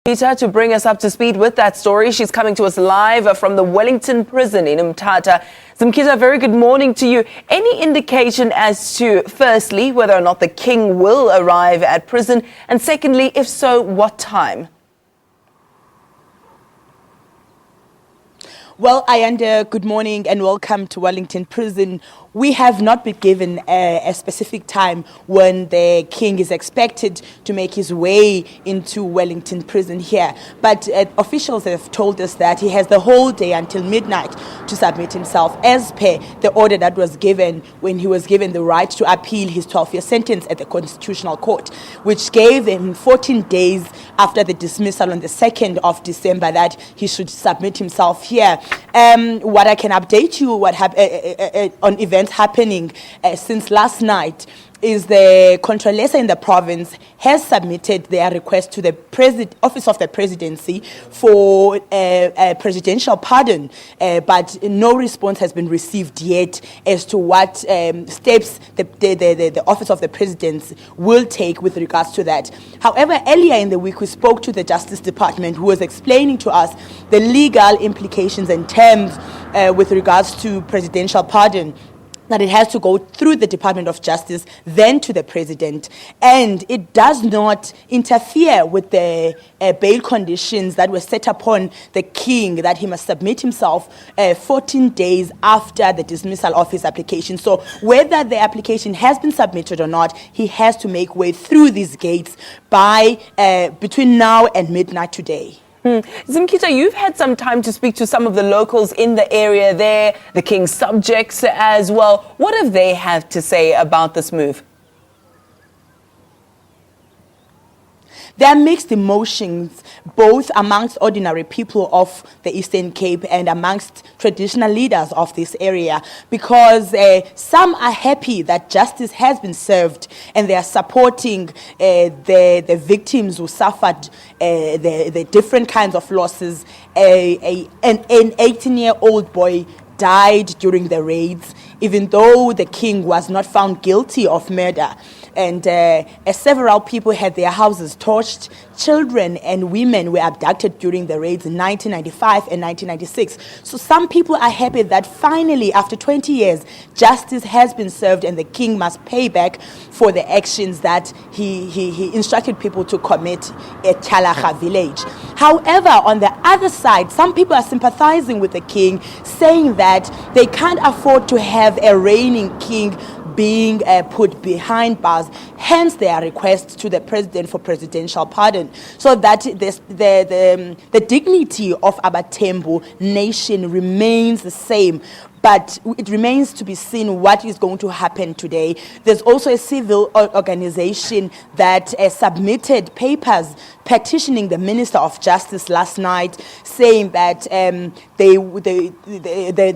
To bring us up to speed with that story, she's coming to us live from the Wellington Prison in Mthatha. Zimkhitha, very good morning to you. Any indication as to, firstly, whether or not the king will arrive at prison, and secondly, if so, what time? Well, Ayanda, good morning and welcome to Wellington Prison. We have not been given a specific time when the king is expected to make his way into Wellington Prison here. But officials have told us that he has the whole day until midnight to submit himself, as per the order that was given when he was given the right to appeal his 12-year sentence at the Constitutional Court, which gave him 14 days after the dismissal on the 2nd of December that he should submit himself here. What I can update you on events happening since last night is the Controller in the province has submitted their request to the Office of the Presidency for a presidential pardon, but no response has been received yet as to what steps the Office of the Presidency will take with regards to that. However, earlier in the week, we spoke to the Justice Department, who was explaining to us the legal implications and terms with regards to presidential pardon, that it has to go through the Department of Justice, then to the President. And it does not interfere with the bail conditions that were set upon the king, that he must submit himself 14 days after the dismissal of his application. So whether the application has been submitted or not, he has to make way through these gates by between now and midnight today. Zimkhitha, you've had some time to speak to some of the locals in the area there, the king's subjects as well. What have they had to say about this move? There are mixed emotions, both amongst ordinary people of the Eastern Cape and amongst traditional leaders of this area, because some are happy that justice has been served and they are supporting the victims who suffered the different kinds of losses. An 18-year-old boy died during the raids, even though the king was not found guilty of murder. And several people had their houses torched. Children and women were abducted during the raids in 1995 and 1996. So some people are happy that finally, after 20 years, justice has been served and the king must pay back for the actions that he instructed people to commit at Chalaga village. However, on the other side, some people are sympathizing with the king, saying that they can't afford to have a reigning king being put behind bars, hence their request to the president for presidential pardon, so that the dignity of AbaThembu nation remains the same. But it remains to be seen what is going to happen today. There's also a civil organization that submitted papers petitioning the Minister of Justice last night, saying that the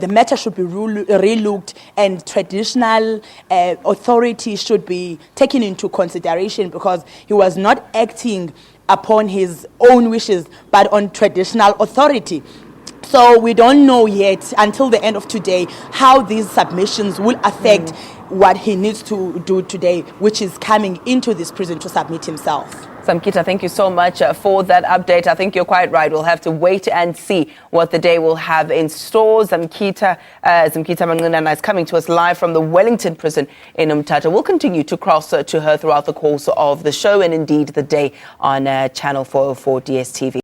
matter should be relooked and traditional authorities should be taken into consideration, because he was not acting upon his own wishes but on traditional authority. So we don't know yet until the end of today how these submissions will affect what he needs to do today, which is coming into this prison to submit himself. Zimkhitha, thank you so much for that update. I think you're quite right. We'll have to wait and see what the day will have in store. Zimkhita Manqinana is coming to us live from the Wellington Prison in Mthatha. We'll continue to cross to her throughout the course of the show and indeed the day on Channel 404 DSTV.